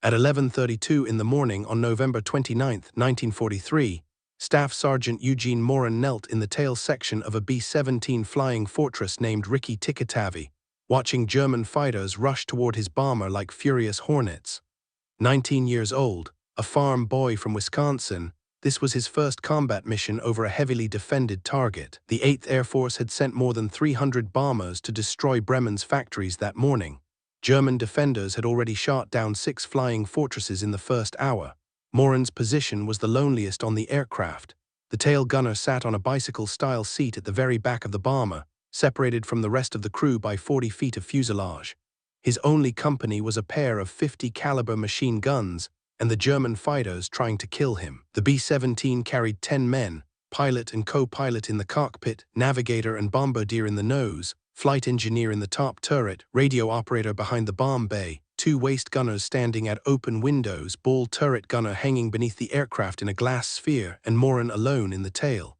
At 11:32 in the morning on November 29, 1943, Staff Sergeant Eugene Moran knelt in the tail section of a B-17 flying fortress named Tikitavi, watching German fighters rush toward his bomber like furious hornets. 19 years old, a farm boy from Wisconsin, this was his first combat mission over a heavily defended target. The 8th Air Force had sent more than 300 bombers to destroy Bremen's factories that morning. German defenders had already shot down 6 flying fortresses in the first hour. Moran's position was the loneliest on the aircraft. The tail gunner sat on a bicycle-style seat at the very back of the bomber, separated from the rest of the crew by 40 feet of fuselage. His only company was a pair of 50-caliber machine guns and the German fighters trying to kill him. The B-17 carried 10 men, pilot and co-pilot in the cockpit, navigator and bombardier in the nose, flight engineer in the top turret, radio operator behind the bomb bay, 2 waist gunners standing at open windows, ball turret gunner hanging beneath the aircraft in a glass sphere, and Moran alone in the tail.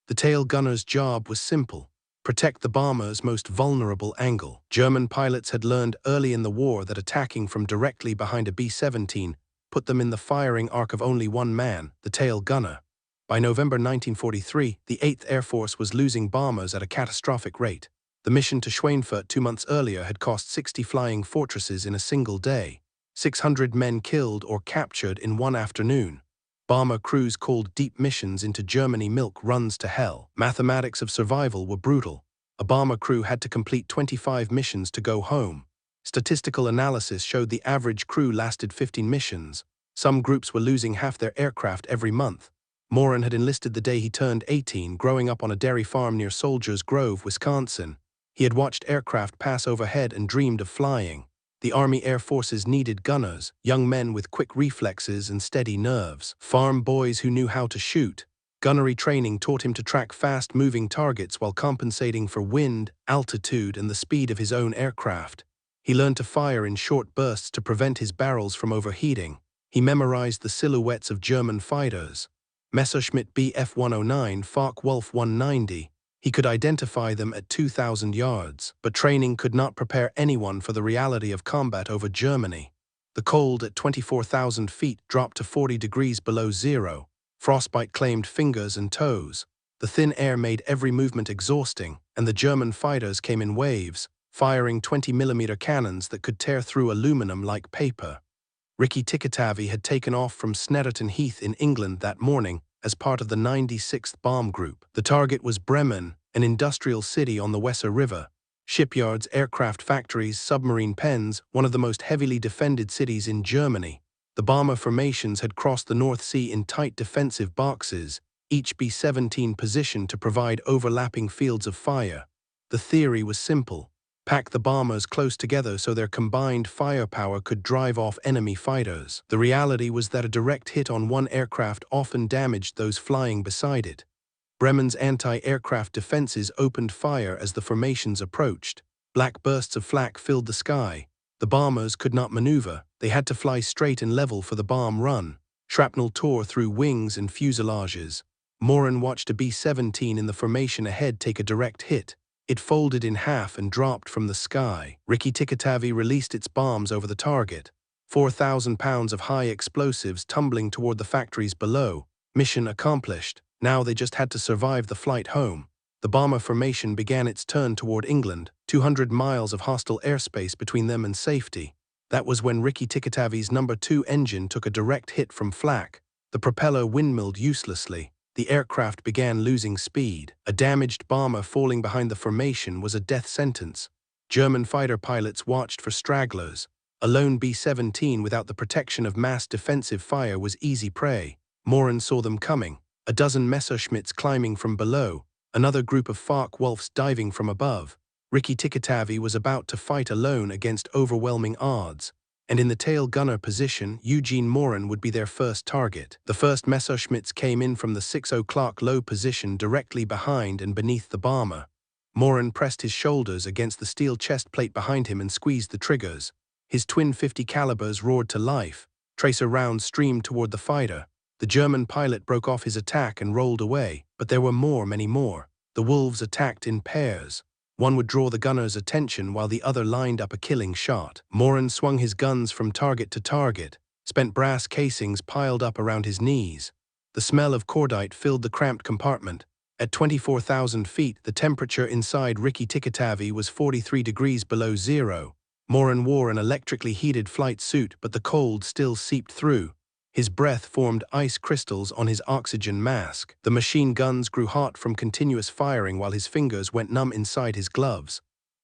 The tail gunner's job was simple: protect the bomber's most vulnerable angle. German pilots had learned early in the war that attacking from directly behind a B-17 put them in the firing arc of only one man, the tail gunner. By November 1943, the 8th Air Force was losing bombers at a catastrophic rate. The mission to Schweinfurt 2 months earlier had cost 60 flying fortresses in a single day, 600 men killed or captured in one afternoon. Bomber crews called deep missions into Germany milk runs to hell. Mathematics of survival were brutal. A bomber crew had to complete 25 missions to go home. Statistical analysis showed the average crew lasted 15 missions. Some groups were losing half their aircraft every month. Moran had enlisted the day he turned 18, growing up on a dairy farm near Soldiers Grove, Wisconsin. He had watched aircraft pass overhead and dreamed of flying. The Army Air Forces needed gunners, young men with quick reflexes and steady nerves, farm boys who knew how to shoot. Gunnery training taught him to track fast-moving targets while compensating for wind, altitude, and the speed of his own aircraft. He learned to fire in short bursts to prevent his barrels from overheating. He memorized the silhouettes of German fighters: Messerschmitt Bf-109, Focke-Wulf 190. He could identify them at 2,000 yards, but training could not prepare anyone for the reality of combat over Germany. The cold at 24,000 feet dropped to 40 degrees below zero. Frostbite claimed fingers and toes. The thin air made every movement exhausting, and the German fighters came in waves, firing 20mm cannons that could tear through aluminum like paper. Tikitavi had taken off from Snetterton Heath in England that morning as part of the 96th Bomb Group. The target was Bremen, an industrial city on the Weser River. Shipyards, aircraft factories, submarine pens, one of the most heavily defended cities in Germany. The bomber formations had crossed the North Sea in tight defensive boxes, each B-17 positioned to provide overlapping fields of fire. The theory was simple: pack the bombers close together so their combined firepower could drive off enemy fighters. The reality was that a direct hit on one aircraft often damaged those flying beside it. Bremen's anti-aircraft defenses opened fire as the formations approached. Black bursts of flak filled the sky. The bombers could not maneuver. They had to fly straight and level for the bomb run. Shrapnel tore through wings and fuselages. Moran watched a B-17 in the formation ahead take a direct hit. It folded in half and dropped from the sky. Tikitavi released its bombs over the target. 4,000 pounds of high explosives tumbling toward the factories below. Mission accomplished. Now they just had to survive the flight home. The bomber formation began its turn toward England, 200 miles of hostile airspace between them and safety. That was when Tikitavi's No. 2 engine took a direct hit from flak. The propeller windmilled uselessly. The aircraft began losing speed. A damaged bomber falling behind the formation was a death sentence. German fighter pilots watched for stragglers. A lone B-17 without the protection of mass defensive fire was easy prey. Moran saw them coming. A dozen Messerschmitts climbing from below, another group of Focke-Wulfs diving from above. Tikitavi was about to fight alone against overwhelming odds, and in the tail gunner position, Eugene Moran would be their first target. The first Messerschmitts came in from the 6 o'clock low position directly behind and beneath the bomber. Moran pressed his shoulders against the steel chest plate behind him and squeezed the triggers. His twin 50 calibers roared to life. Tracer rounds streamed toward the fighter. The German pilot broke off his attack and rolled away, but there were many more. The wolves attacked in pairs. One would draw the gunner's attention while the other lined up a killing shot. Moran swung his guns from target to target. spent brass casings piled up around his knees. The smell of cordite filled the cramped compartment. At 24,000 feet, the temperature inside Ricky Tikatavi was 43 degrees below zero. Moran wore an electrically heated flight suit, but the cold still seeped through. His breath formed ice crystals on his oxygen mask. The machine guns grew hot from continuous firing while his fingers went numb inside his gloves.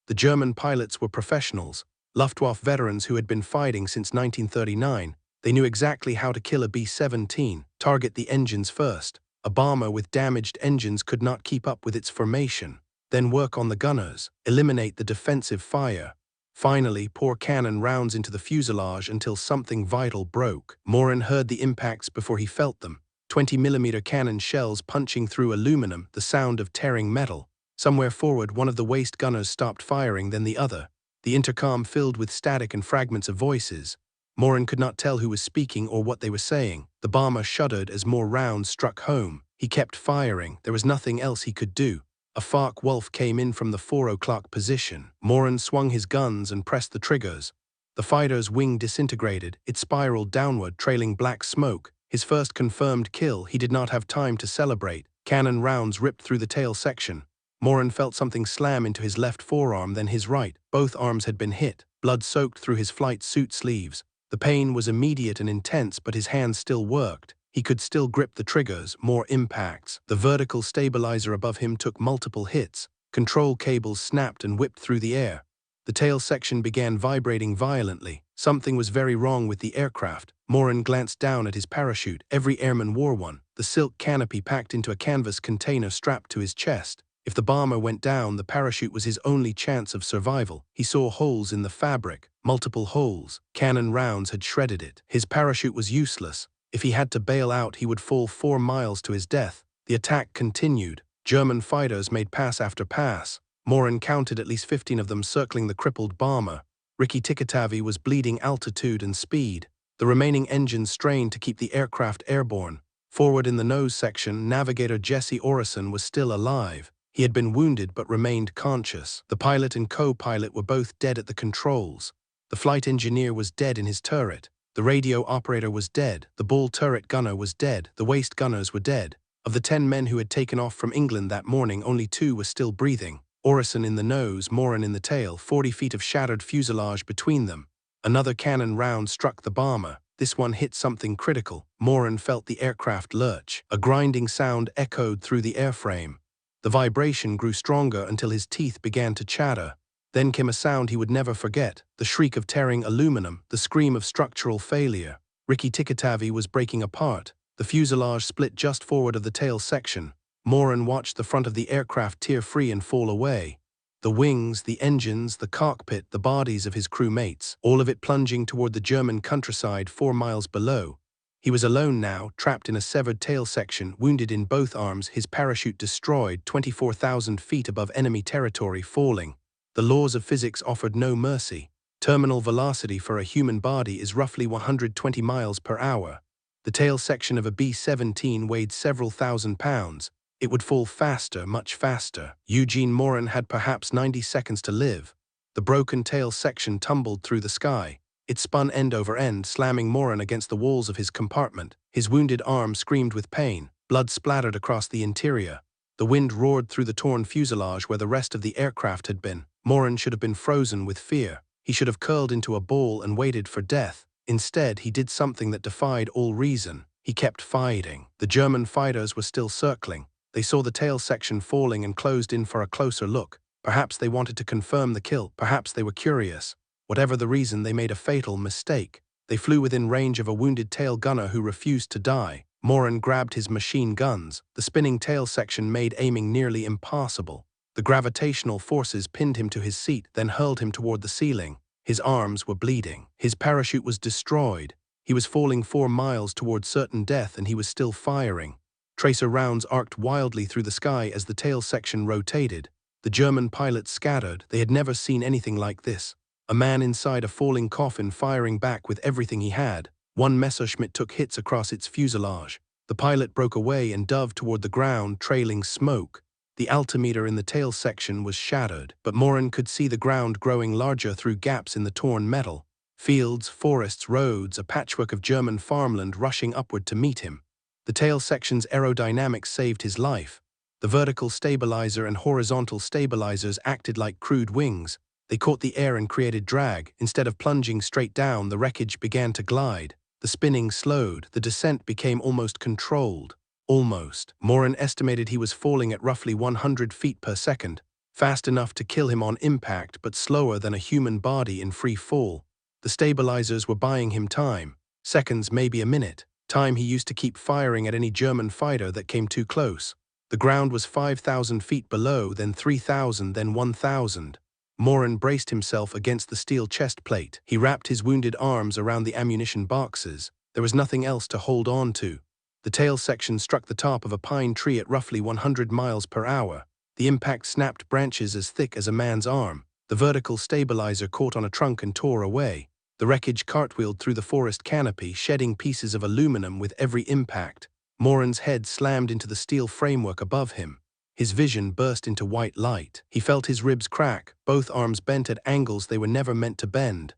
The German pilots were professionals, Luftwaffe veterans who had been fighting since 1939. They knew exactly how to kill a B-17, target the engines first. A bomber with damaged engines could not keep up with its formation. Then work on the gunners, eliminate the defensive fire. Finally, pour cannon rounds into the fuselage until something vital broke. Moran heard the impacts before he felt them. 20mm cannon shells punching through aluminum, the sound of tearing metal. Somewhere forward, one of the waist gunners stopped firing, then the other. The intercom filled with static and fragments of voices. Moran could not tell who was speaking or what they were saying. The bomber shuddered as more rounds struck home. He kept firing. There was nothing else he could do. A Flak Wolf came in from the 4 o'clock position. Moran swung his guns and pressed the triggers. The fighter's wing disintegrated. It spiraled downward, trailing black smoke. His first confirmed kill. He did not have time to celebrate. Cannon rounds ripped through the tail section. Moran felt something slam into his left forearm, then his right. Both arms had been hit. Blood soaked through his flight suit sleeves. The pain was immediate and intense, but his hands still worked. He could still grip the triggers. More impacts. The vertical stabilizer above him took multiple hits. Control cables snapped and whipped through the air. The tail section began vibrating violently. Something was very wrong with the aircraft. Moran glanced down at his parachute. Every airman wore one. The silk canopy packed into a canvas container strapped to his chest. If the bomber went down, the parachute was his only chance of survival. He saw holes in the fabric, multiple holes. Cannon rounds had shredded it. His parachute was useless. If he had to bail out, he would fall 4 miles to his death. The attack continued. German fighters made pass after pass. Moran counted at least 15 of them circling the crippled bomber. Ricky Tikatavi was bleeding altitude and speed. The remaining engines strained to keep the aircraft airborne. Forward in the nose section, navigator Jesse Orison was still alive. He had been wounded but remained conscious. The pilot and co-pilot were both dead at the controls. The flight engineer was dead in his turret. The radio operator was dead. The bull turret gunner was dead. The waist gunners were dead. Of the 10 men who had taken off from England that morning, only 2 were still breathing. Orison in the nose, Moran in the tail, 40 feet of shattered fuselage between them. Another cannon round struck the bomber. This one hit something critical. Moran felt the aircraft lurch. A grinding sound echoed through the airframe. The vibration grew stronger until his teeth began to chatter. Then came a sound he would never forget, the shriek of tearing aluminum, the scream of structural failure. Ricky Tikatavi was breaking apart. The fuselage split just forward of the tail section. Moran watched the front of the aircraft tear free and fall away. The wings, the engines, the cockpit, the bodies of his crewmates, all of it plunging toward the German countryside 4 miles below. He was alone now, trapped in a severed tail section, wounded in both arms, his parachute destroyed, 24,000 feet above enemy territory, falling. The laws of physics offered no mercy. Terminal velocity for a human body is roughly 120 miles per hour. The tail section of a B-17 weighed several thousand pounds. It would fall faster, much faster. Eugene Moran had perhaps 90 seconds to live. The broken tail section tumbled through the sky. It spun end over end, slamming Moran against the walls of his compartment. His wounded arm screamed with pain. Blood splattered across the interior. The wind roared through the torn fuselage where the rest of the aircraft had been. Moran should have been frozen with fear. He should have curled into a ball and waited for death. Instead, he did something that defied all reason. He kept fighting. The German fighters were still circling. They saw the tail section falling and closed in for a closer look. Perhaps they wanted to confirm the kill. Perhaps they were curious. Whatever the reason, they made a fatal mistake. They flew within range of a wounded tail gunner who refused to die. Moran grabbed his machine guns. The spinning tail section made aiming nearly impossible. The gravitational forces pinned him to his seat, then hurled him toward the ceiling. His arms were bleeding. His parachute was destroyed. He was falling 4 miles toward certain death, and he was still firing. Tracer rounds arced wildly through the sky as the tail section rotated. The German pilots scattered. They had never seen anything like this. A man inside a falling coffin firing back with everything he had. One Messerschmitt took hits across its fuselage. The pilot broke away and dove toward the ground, trailing smoke. The altimeter in the tail section was shattered, but Moran could see the ground growing larger through gaps in the torn metal. Fields, forests, roads, a patchwork of German farmland rushing upward to meet him. The tail section's aerodynamics saved his life. The vertical stabilizer and horizontal stabilizers acted like crude wings. They caught the air and created drag. Instead of plunging straight down, the wreckage began to glide. The spinning slowed. The descent became almost controlled. Almost. Moran estimated he was falling at roughly 100 feet per second, fast enough to kill him on impact but slower than a human body in free fall. The stabilizers were buying him time. Seconds, maybe a minute. Time he used to keep firing at any German fighter that came too close. The ground was 5,000 feet below, then 3,000, then 1,000. Moran braced himself against the steel chest plate. He wrapped his wounded arms around the ammunition boxes. There was nothing else to hold on to. The tail section struck the top of a pine tree at roughly 100 miles per hour. The impact snapped branches as thick as a man's arm. The vertical stabilizer caught on a trunk and tore away. The wreckage cartwheeled through the forest canopy, shedding pieces of aluminum with every impact. Moran's head slammed into the steel framework above him. His vision burst into white light. He felt his ribs crack, both arms bent at angles they were never meant to bend.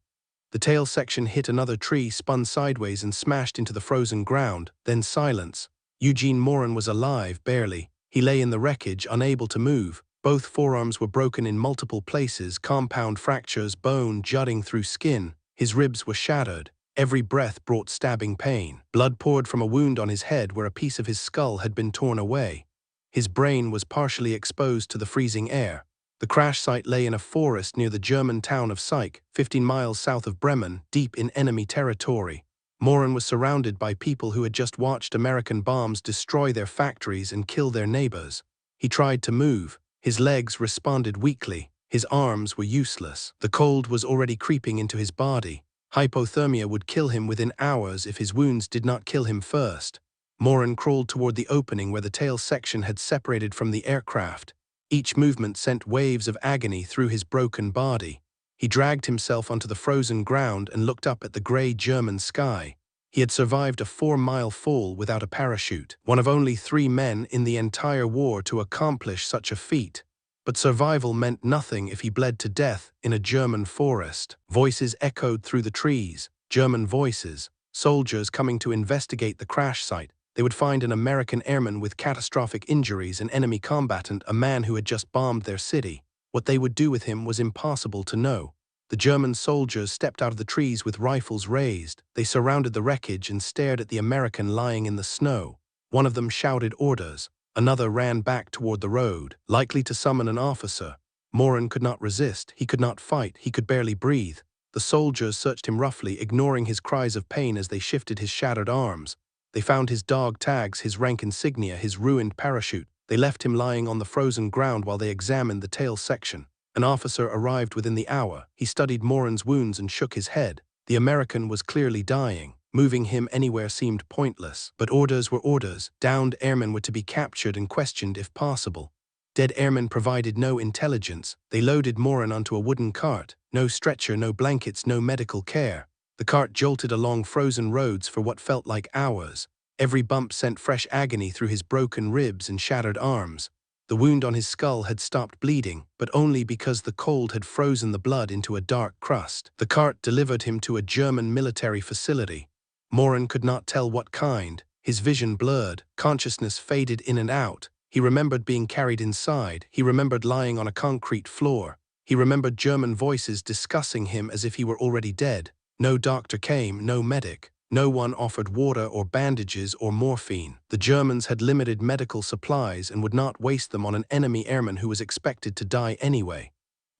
The tail section hit another tree, spun sideways and smashed into the frozen ground, then silence. Eugene Moran was alive, barely. He lay in the wreckage, unable to move. Both forearms were broken in multiple places, compound fractures, bone jutting through skin. His ribs were shattered. Every breath brought stabbing pain. Blood poured from a wound on his head where a piece of his skull had been torn away. His brain was partially exposed to the freezing air. The crash site lay in a forest near the German town of Syke, 15 miles south of Bremen, deep in enemy territory. Moran was surrounded by people who had just watched American bombs destroy their factories and kill their neighbors. He tried to move. His legs responded weakly. His arms were useless. The cold was already creeping into his body. Hypothermia would kill him within hours if his wounds did not kill him first. Moran crawled toward the opening where the tail section had separated from the aircraft. Each movement sent waves of agony through his broken body. He dragged himself onto the frozen ground and looked up at the gray German sky. He had survived a 4-mile fall without a parachute, one of only 3 men in the entire war to accomplish such a feat. But survival meant nothing if he bled to death in a German forest. Voices echoed through the trees. German voices. Soldiers coming to investigate the crash site. They would find an American airman with catastrophic injuries, an enemy combatant, a man who had just bombed their city. What they would do with him was impossible to know. The German soldiers stepped out of the trees with rifles raised. They surrounded the wreckage and stared at the American lying in the snow. One of them shouted orders. Another ran back toward the road, likely to summon an officer. Moran could not resist. He could not fight. He could barely breathe. The soldiers searched him roughly, ignoring his cries of pain as they shifted his shattered arms. They found his dog tags, his rank insignia, his ruined parachute. They left him lying on the frozen ground while they examined the tail section. An officer arrived within the hour. He studied Moran's wounds and shook his head. The American was clearly dying. Moving him anywhere seemed pointless. But orders were orders. Downed airmen were to be captured and questioned if possible. Dead airmen provided no intelligence. They loaded Moran onto a wooden cart. No stretcher, no blankets, no medical care. The cart jolted along frozen roads for what felt like hours. Every bump sent fresh agony through his broken ribs and shattered arms. The wound on his skull had stopped bleeding, but only because the cold had frozen the blood into a dark crust. The cart delivered him to a German military facility. Moran could not tell what kind. His vision blurred. Consciousness faded in and out. He remembered being carried inside. He remembered lying on a concrete floor. He remembered German voices discussing him as if he were already dead. No doctor came, no medic. No one offered water or bandages or morphine. The Germans had limited medical supplies and would not waste them on an enemy airman who was expected to die anyway.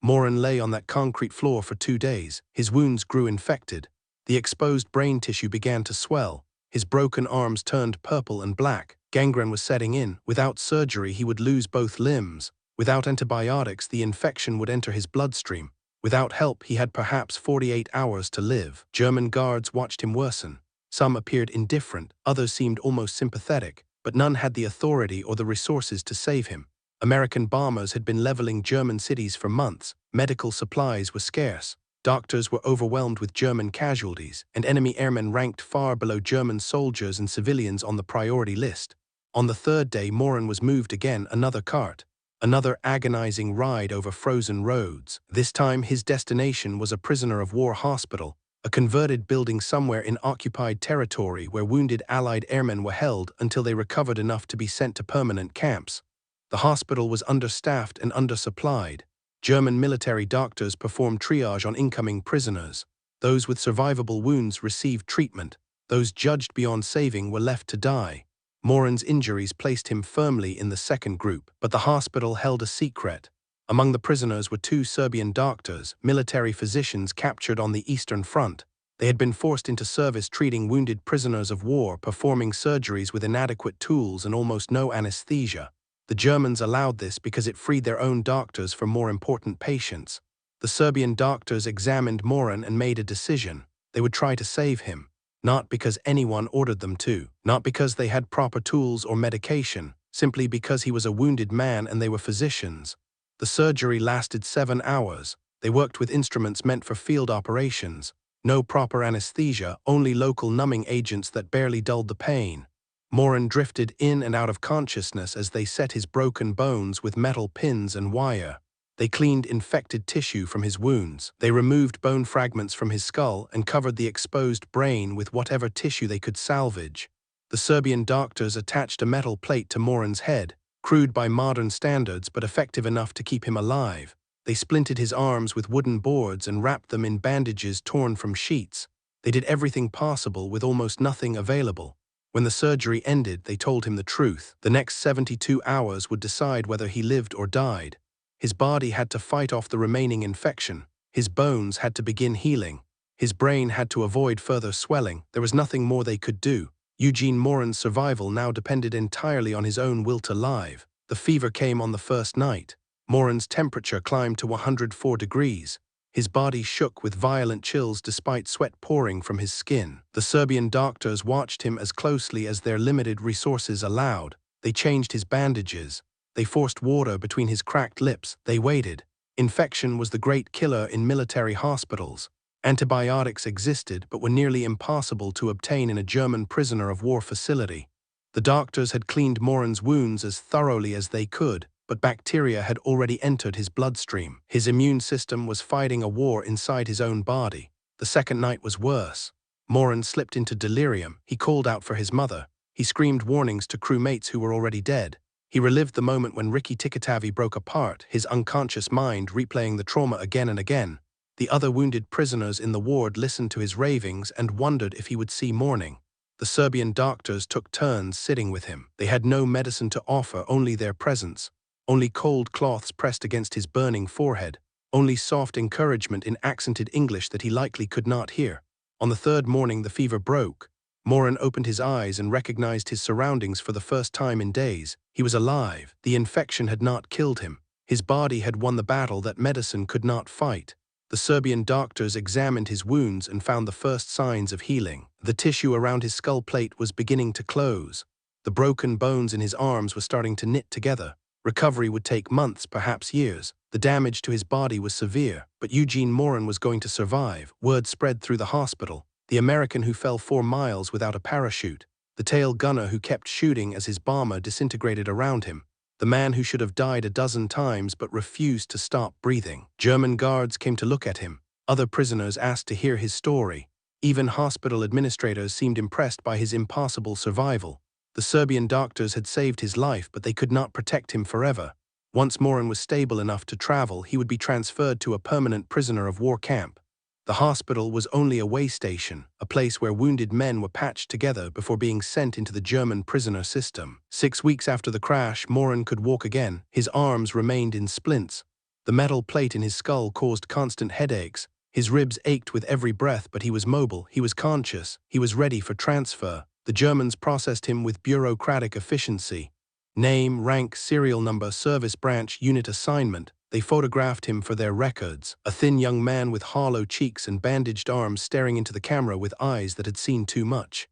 Moran lay on that concrete floor for 2 days. His wounds grew infected. The exposed brain tissue began to swell. His broken arms turned purple and black. Gangrene was setting in. Without surgery, he would lose both limbs. Without antibiotics, the infection would enter his bloodstream. Without help, he had perhaps 48 hours to live. German guards watched him worsen. Some appeared indifferent, others seemed almost sympathetic, but none had the authority or the resources to save him. American bombers had been leveling German cities for months. Medical supplies were scarce. Doctors were overwhelmed with German casualties, and enemy airmen ranked far below German soldiers and civilians on the priority list. On the 3rd day, Moran was moved again, another cart. Another agonizing ride over frozen roads. This time his destination was a prisoner of war hospital. a converted building somewhere in occupied territory where wounded Allied airmen were held until they recovered enough to be sent to permanent camps. The hospital was understaffed and undersupplied. German military doctors performed triage on incoming prisoners. Those with survivable wounds received treatment. Those judged beyond saving were left to die. Moran's injuries placed him firmly in the second group, but the hospital held a secret. Among the prisoners were 2 Serbian doctors, military physicians captured on the Eastern Front. They had been forced into service treating wounded prisoners of war, performing surgeries with inadequate tools and almost no anesthesia. The Germans allowed this because it freed their own doctors for more important patients. The Serbian doctors examined Moran and made a decision. They would try to save him. Not because anyone ordered them to, not because they had proper tools or medication, simply because he was a wounded man and they were physicians. The surgery lasted 7 hours. They worked with instruments meant for field operations. No proper anesthesia, only local numbing agents that barely dulled the pain. Moran drifted in and out of consciousness as they set his broken bones with metal pins and wire. They cleaned infected tissue from his wounds. They removed bone fragments from his skull and covered the exposed brain with whatever tissue they could salvage. The Serbian doctors attached a metal plate to Moran's head, crude by modern standards but effective enough to keep him alive. They splinted his arms with wooden boards and wrapped them in bandages torn from sheets. They did everything possible with almost nothing available. When the surgery ended, they told him the truth. The next 72 hours would decide whether he lived or died. His body had to fight off the remaining infection. His bones had to begin healing. His brain had to avoid further swelling. There was nothing more they could do. Eugene Moran's survival now depended entirely on his own will to live. The fever came on the first night. Moran's temperature climbed to 104 degrees. His body shook with violent chills despite sweat pouring from his skin. The Serbian doctors watched him as closely as their limited resources allowed. They changed his bandages. They forced water between his cracked lips. They waited. Infection was the great killer in military hospitals. Antibiotics existed but were nearly impossible to obtain in a German prisoner of war facility. The doctors had cleaned Moran's wounds as thoroughly as they could, but bacteria had already entered his bloodstream. His immune system was fighting a war inside his own body. The second night was worse. Moran slipped into delirium. He called out for his mother. He screamed warnings to crewmates who were already dead. He relived the moment when Ricky Tikatavi broke apart, his unconscious mind replaying the trauma again and again. The other wounded prisoners in the ward listened to his ravings and wondered if he would see morning. The Serbian doctors took turns sitting with him. They had no medicine to offer, only their presence. Only cold cloths pressed against his burning forehead. Only soft encouragement in accented English that he likely could not hear. On the third morning the fever broke. Moran opened his eyes and recognized his surroundings for the first time in days. He was alive. The infection had not killed him. His body had won the battle that medicine could not fight. The Serbian doctors examined his wounds and found the first signs of healing. The tissue around his skull plate was beginning to close. The broken bones in his arms were starting to knit together. Recovery would take months, perhaps years. The damage to his body was severe, but Eugene Moran was going to survive. Word spread through the hospital. The American who fell 4 miles without a parachute. The tail gunner who kept shooting as his bomber disintegrated around him. The man who should have died a dozen times but refused to stop breathing. German guards came to look at him. Other prisoners asked to hear his story. Even hospital administrators seemed impressed by his impossible survival. The Serbian doctors had saved his life, but they could not protect him forever. Once Moran was stable enough to travel, he would be transferred to a permanent prisoner of war camp. The hospital was only a way station, a place where wounded men were patched together before being sent into the German prisoner system. 6 weeks after the crash, Moran could walk again. His arms remained in splints. The metal plate in his skull caused constant headaches. His ribs ached with every breath, but he was mobile, he was conscious, he was ready for transfer. The Germans processed him with bureaucratic efficiency. Name, rank, serial number, service branch, unit assignment. They photographed him for their records. A thin young man with hollow cheeks and bandaged arms staring into the camera with eyes that had seen too much.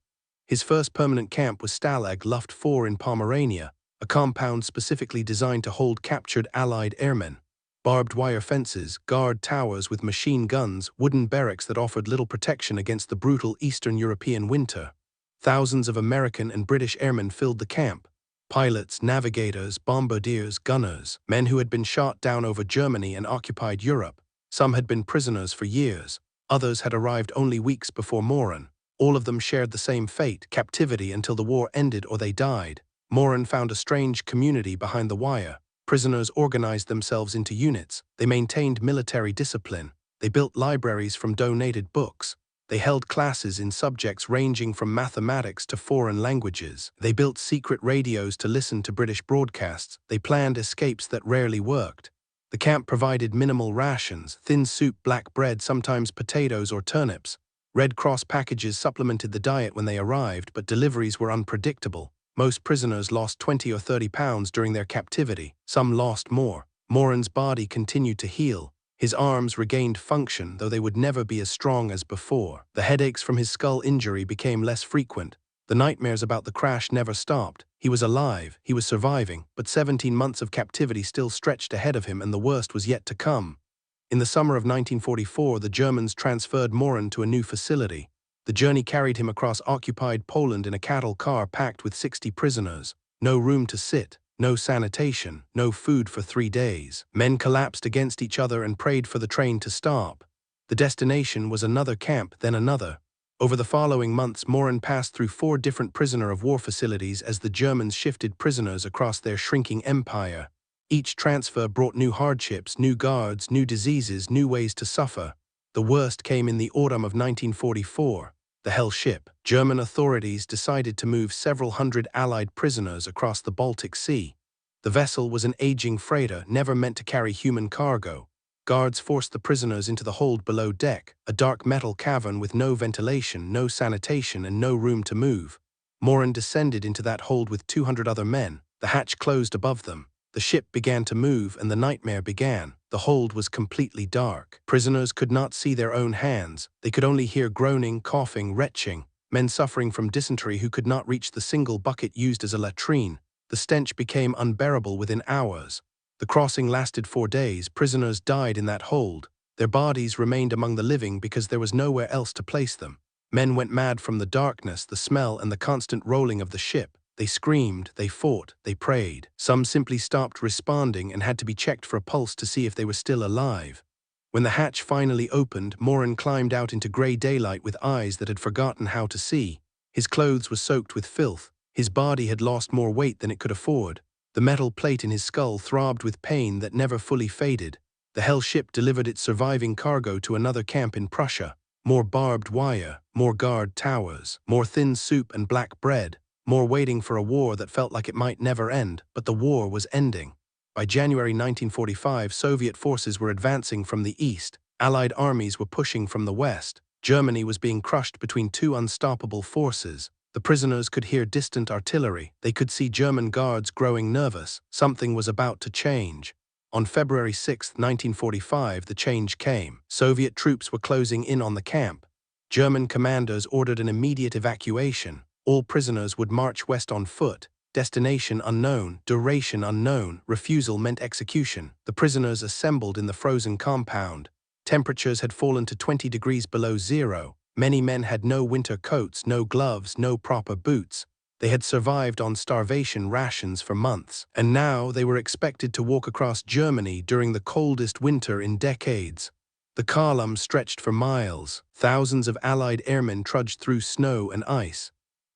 His first permanent camp was Stalag Luft 4 in Pomerania, a compound specifically designed to hold captured Allied airmen. Barbed wire fences, guard towers with machine guns, wooden barracks that offered little protection against the brutal Eastern European winter. Thousands of American and British airmen filled the camp. Pilots, navigators, bombardiers, gunners, men who had been shot down over Germany and occupied Europe. Some had been prisoners for years. Others had arrived only weeks before Moran. All of them shared the same fate, captivity until the war ended or they died. Moran found a strange community behind the wire. Prisoners organized themselves into units. They maintained military discipline. They built libraries from donated books. They held classes in subjects ranging from mathematics to foreign languages. They built secret radios to listen to British broadcasts. They planned escapes that rarely worked. The camp provided minimal rations, thin soup, black bread, sometimes potatoes or turnips. Red Cross packages supplemented the diet when they arrived, but deliveries were unpredictable. Most prisoners lost 20 or 30 pounds during their captivity. Some lost more. Moran's body continued to heal. His arms regained function, though they would never be as strong as before. The headaches from his skull injury became less frequent. The nightmares about the crash never stopped. He was alive, he was surviving, but 17 months of captivity still stretched ahead of him and the worst was yet to come. In the summer of 1944, the Germans transferred Moran to a new facility. The journey carried him across occupied Poland in a cattle car packed with 60 prisoners. No room to sit. No sanitation, no food for 3 days. Men collapsed against each other and prayed for the train to stop. The destination was another camp, then another. Over the following months, Moran passed through 4 different prisoner of war facilities as the Germans shifted prisoners across their shrinking empire. Each transfer brought new hardships, new guards, new diseases, new ways to suffer. The worst came in the autumn of 1944. The Hell Ship. German authorities decided to move several hundred Allied prisoners across the Baltic Sea. The vessel was an aging freighter, never meant to carry human cargo. Guards forced the prisoners into the hold below deck, a dark metal cavern with no ventilation, no sanitation, and no room to move. Moran descended into that hold with 200 other men. The hatch closed above them. The ship began to move, and the nightmare began. The hold was completely dark. Prisoners could not see their own hands. They could only hear groaning, coughing, retching. Men suffering from dysentery who could not reach the single bucket used as a latrine. The stench became unbearable within hours. The crossing lasted 4 days. Prisoners died in that hold. Their bodies remained among the living because there was nowhere else to place them. Men went mad from the darkness, the smell, and the constant rolling of the ship. They screamed, they fought, they prayed. Some simply stopped responding and had to be checked for a pulse to see if they were still alive. When the hatch finally opened, Moran climbed out into grey daylight with eyes that had forgotten how to see. His clothes were soaked with filth. His body had lost more weight than it could afford. The metal plate in his skull throbbed with pain that never fully faded. The Hell Ship delivered its surviving cargo to another camp in Prussia. More barbed wire, more guard towers, more thin soup and black bread. More waiting for a war that felt like it might never end, but the war was ending. By January 1945, Soviet forces were advancing from the east. Allied armies were pushing from the west. Germany was being crushed between 2 unstoppable forces. The prisoners could hear distant artillery. They could see German guards growing nervous. Something was about to change. On February 6, 1945, the change came. Soviet troops were closing in on the camp. German commanders ordered an immediate evacuation. All prisoners would march west on foot. Destination unknown, duration unknown, refusal meant execution. The prisoners assembled in the frozen compound. Temperatures had fallen to 20 degrees below zero. Many men had no winter coats, no gloves, no proper boots. They had survived on starvation rations for months, and now they were expected to walk across Germany during the coldest winter in decades. The column stretched for miles. Thousands of Allied airmen trudged through snow and ice.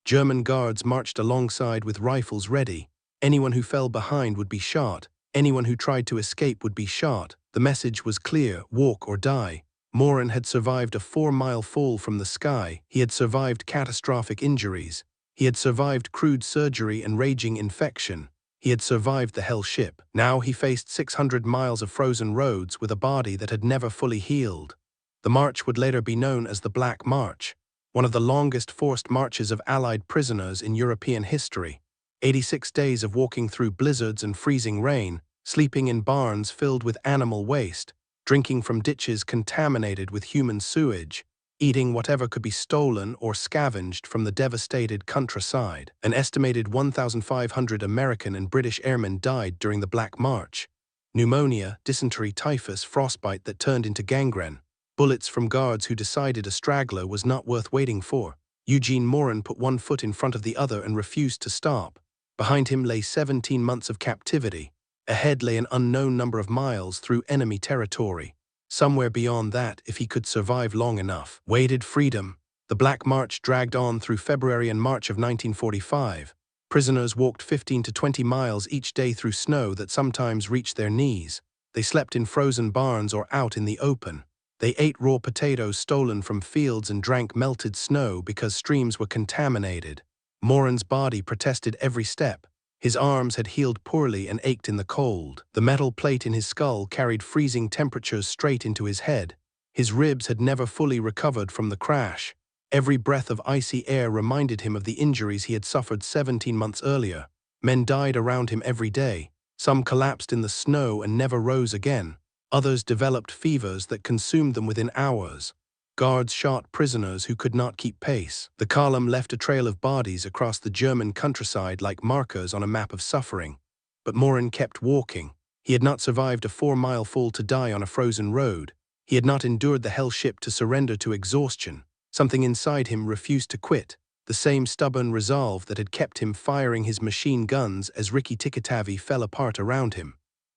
German guards marched alongside with rifles ready. Anyone who fell behind would be shot. Anyone who tried to escape would be shot. The message was clear: walk or die. Moran had survived a 4-mile fall from the sky. He had survived catastrophic injuries. He had survived crude surgery and raging infection. He had survived the Hell Ship. Now he faced 600 miles of frozen roads with a body that had never fully healed. The march would later be known as the Black March, one of the longest forced marches of Allied prisoners in European history. 86 days of walking through blizzards and freezing rain, sleeping in barns filled with animal waste, drinking from ditches contaminated with human sewage, eating whatever could be stolen or scavenged from the devastated countryside. An estimated 1,500 American and British airmen died during the Black March. Pneumonia, dysentery, typhus, frostbite that turned into gangrene. Bullets from guards who decided a straggler was not worth waiting for. Eugene Moran put one foot in front of the other and refused to stop. Behind him lay 17 months of captivity. Ahead lay an unknown number of miles through enemy territory. somewhere beyond that if he could survive long enough. Waited freedom. The Black March dragged on through February and March of 1945. Prisoners walked 15 to 20 miles each day through snow that sometimes reached their knees. They slept in frozen barns or out in the open. They ate raw potatoes stolen from fields and drank melted snow because streams were contaminated. Moran's body protested every step. His arms had healed poorly and ached in the cold. The metal plate in his skull carried freezing temperatures straight into his head. His ribs had never fully recovered from the crash. Every breath of icy air reminded him of the injuries he had suffered 17 months earlier. Men died around him every day. Some collapsed in the snow and never rose again. Others developed fevers that consumed them within hours. Guards shot prisoners who could not keep pace. The column left a trail of bodies across the German countryside like markers on a map of suffering. But Moran kept walking. He had not survived a 4-mile fall to die on a frozen road. He had not endured the hell ship to surrender to exhaustion. Something inside him refused to quit, the same stubborn resolve that had kept him firing his machine guns as Ricky Tikatavi fell apart around him.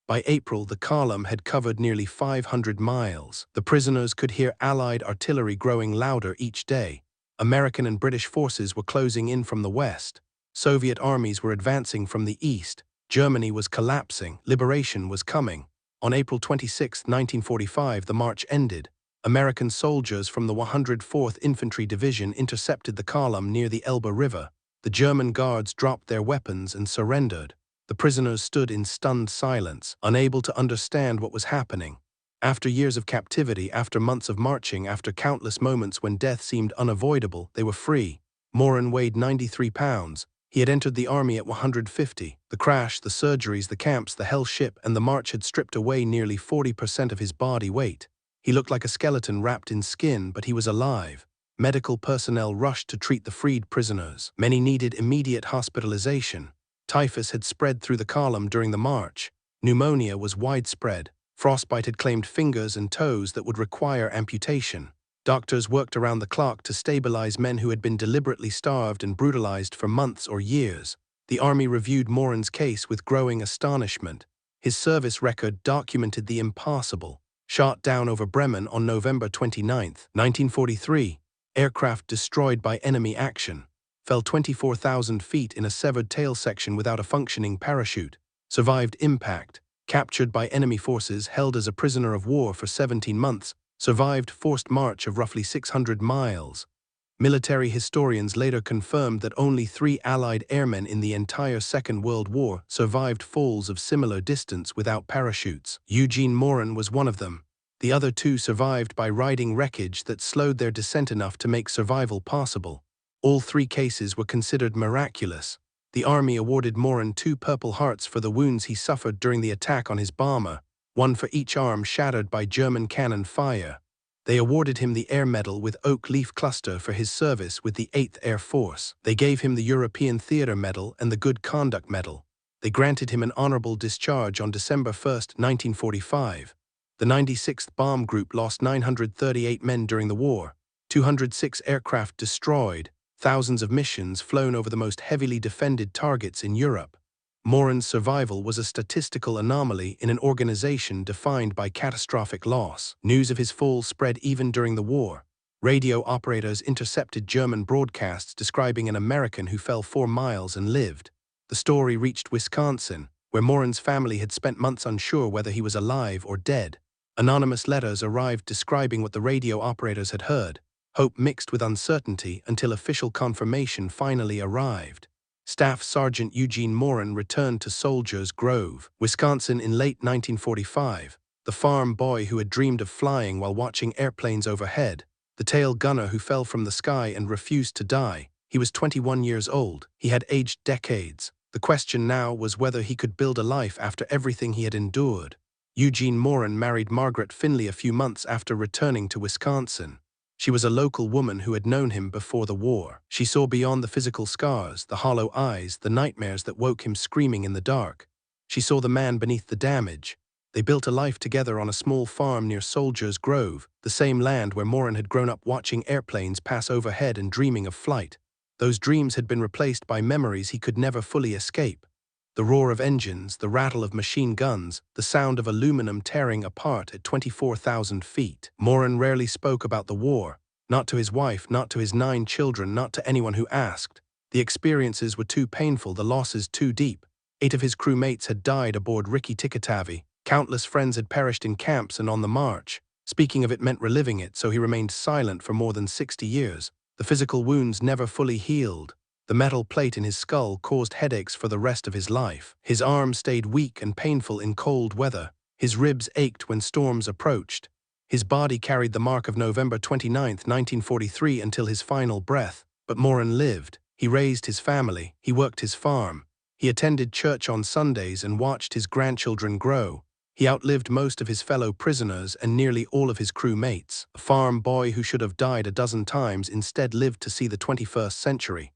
By April, the column had covered nearly 500 miles. The prisoners could hear Allied artillery growing louder each day. American and British forces were closing in from the west. Soviet armies were advancing from the east. Germany was collapsing. Liberation was coming. On April 26, 1945, the march ended. American soldiers from the 104th Infantry Division intercepted the column near the Elbe River. The German guards dropped their weapons and surrendered. The prisoners stood in stunned silence, unable to understand what was happening. After years of captivity, after months of marching, after countless moments when death seemed unavoidable, they were free. Moran weighed 93 pounds. He had entered the army at 150. The crash, the surgeries, the camps, the hell ship, and the march had stripped away nearly 40% of his body weight. He looked like a skeleton wrapped in skin, but he was alive. Medical personnel rushed to treat the freed prisoners. Many needed immediate hospitalization. Typhus had spread through the column during the march. Pneumonia was widespread. Frostbite had claimed fingers and toes that would require amputation. Doctors worked around the clock to stabilize men who had been deliberately starved and brutalized for months or years. The army reviewed Moran's case with growing astonishment. His service record documented the impossible. Shot down over Bremen on November 29, 1943. Aircraft destroyed by enemy action. Fell 24,000 feet in a severed tail section without a functioning parachute. Survived impact. Captured by enemy forces, held as a prisoner of war for 17 months. Survived forced march of roughly 600 miles. Military historians later confirmed that only 3 Allied airmen in the entire Second World War survived falls of similar distance without parachutes. Eugene Moran was one of them. The other 2 survived by riding wreckage that slowed their descent enough to make survival possible. All 3 cases were considered miraculous. The Army awarded Moran 2 Purple Hearts for the wounds he suffered during the attack on his bomber, 1 for each arm shattered by German cannon fire. They awarded him the Air Medal with Oak Leaf Cluster for his service with the 8th Air Force. They gave him the European Theatre Medal and the Good Conduct Medal. They granted him an honorable discharge on December 1, 1945. The 96th Bomb Group lost 938 men during the war, 206 aircraft destroyed, thousands of missions flown over the most heavily defended targets in Europe. Moran's survival was a statistical anomaly in an organization defined by catastrophic loss. News of his fall spread even during the war. Radio operators intercepted German broadcasts describing an American who fell 4 miles and lived. The story reached Wisconsin, where Moran's family had spent months unsure whether he was alive or dead. Anonymous letters arrived describing what the radio operators had heard, hope mixed with uncertainty until official confirmation finally arrived. Staff Sergeant Eugene Moran returned to Soldiers Grove, Wisconsin in late 1945, the farm boy who had dreamed of flying while watching airplanes overhead, the tail gunner who fell from the sky and refused to die. He was 21 years old. He had aged decades. The question now was whether he could build a life after everything he had endured. Eugene Moran married Margaret Finley a few months after returning to Wisconsin. She was a local woman who had known him before the war. She saw beyond the physical scars, the hollow eyes, the nightmares that woke him screaming in the dark. She saw the man beneath the damage. They built a life together on a small farm near Soldiers Grove, the same land where Moran had grown up watching airplanes pass overhead and dreaming of flight. Those dreams had been replaced by memories he could never fully escape. The roar of engines, the rattle of machine guns, the sound of aluminum tearing apart at 24,000 feet. Moran rarely spoke about the war, not to his wife, not to his 9 children, not to anyone who asked. The experiences were too painful, the losses too deep. 8 of his crewmates had died aboard Rikki Tikatavi. Countless friends had perished in camps and on the march. Speaking of it meant reliving it, so he remained silent for more than 60 years. The physical wounds never fully healed. The metal plate in his skull caused headaches for the rest of his life. His arms stayed weak and painful in cold weather. His ribs ached when storms approached. His body carried the mark of November 29, 1943 until his final breath. But Moran lived. He raised his family. He worked his farm. He attended church on Sundays and watched his grandchildren grow. He outlived most of his fellow prisoners and nearly all of his crewmates. A farm boy who should have died a dozen times instead lived to see the 21st century.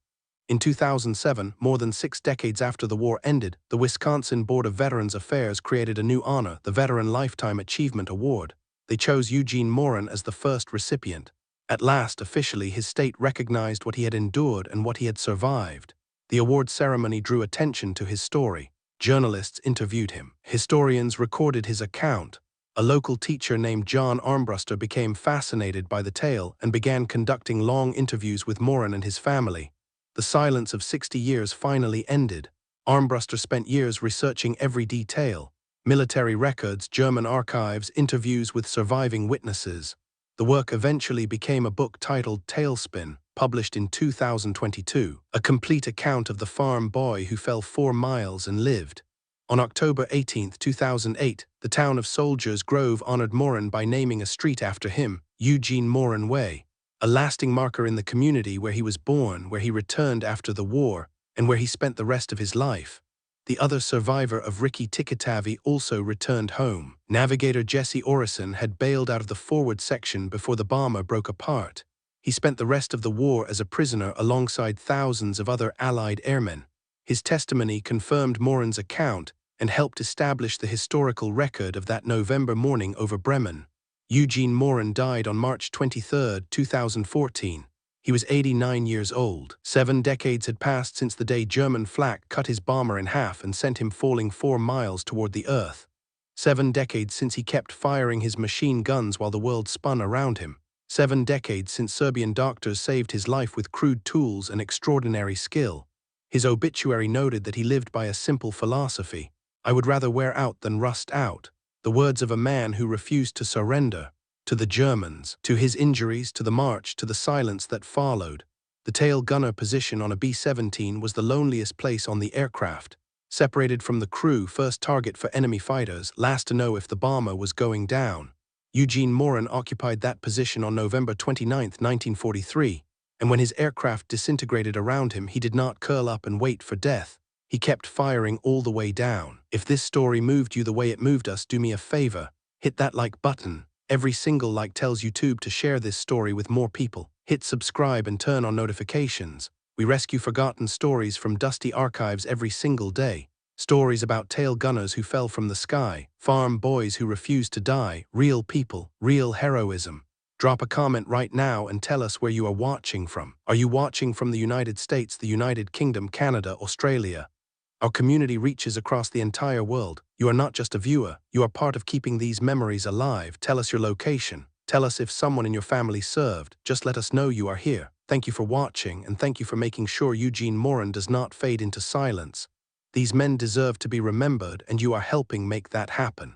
In 2007, more than 6 decades after the war ended, the Wisconsin Board of Veterans Affairs created a new honor, the Veteran Lifetime Achievement Award. They chose Eugene Moran as the first recipient. At last, officially, his state recognized what he had endured and what he had survived. The award ceremony drew attention to his story. Journalists interviewed him. Historians recorded his account. A local teacher named John Armbruster became fascinated by the tale and began conducting long interviews with Moran and his family. The silence of 60 years finally ended. Armbruster spent years researching every detail. Military records, German archives, interviews with surviving witnesses. The work eventually became a book titled Tailspin, published in 2022, a complete account of the farm boy who fell 4 miles and lived. On October 18, 2008, the town of Soldiers Grove honored Moran by naming a street after him, Eugene Moran Way, a lasting marker in the community where he was born, where he returned after the war, and where he spent the rest of his life. The other survivor of Rikki Tikatavi also returned home. Navigator Jesse Orison had bailed out of the forward section before the bomber broke apart. He spent the rest of the war as a prisoner alongside thousands of other Allied airmen. His testimony confirmed Moran's account and helped establish the historical record of that November morning over Bremen. Eugene Moran died on March 23, 2014. He was 89 years old. 7 decades had passed since the day German flak cut his bomber in half and sent him falling 4 miles toward the earth. 7 decades since he kept firing his machine guns while the world spun around him. 7 decades since Serbian doctors saved his life with crude tools and extraordinary skill. His obituary noted that he lived by a simple philosophy: "I would rather wear out than rust out." The words of a man who refused to surrender. To the Germans, to his injuries, to the march, to the silence that followed. The tail gunner position on a B-17 was the loneliest place on the aircraft. Separated from the crew, first target for enemy fighters, last to know if the bomber was going down. Eugene Moran occupied that position on November 29, 1943, and when his aircraft disintegrated around him, he did not curl up and wait for death. He kept firing all the way down. If this story moved you the way it moved us, do me a favor. Hit that like button. Every single like tells YouTube to share this story with more people. Hit subscribe and turn on notifications. We rescue forgotten stories from dusty archives every single day. Stories about tail gunners who fell from the sky, farm boys who refused to die, real people, real heroism. Drop a comment right now and tell us where you are watching from. Are you watching from the United States, the United Kingdom, Canada, Australia? Our community reaches across the entire world. You are not just a viewer, you are part of keeping these memories alive. Tell us your location. Tell us if someone in your family served. Just let us know you are here. Thank you for watching, and thank you for making sure Eugene Moran does not fade into silence. These men deserve to be remembered, and you are helping make that happen.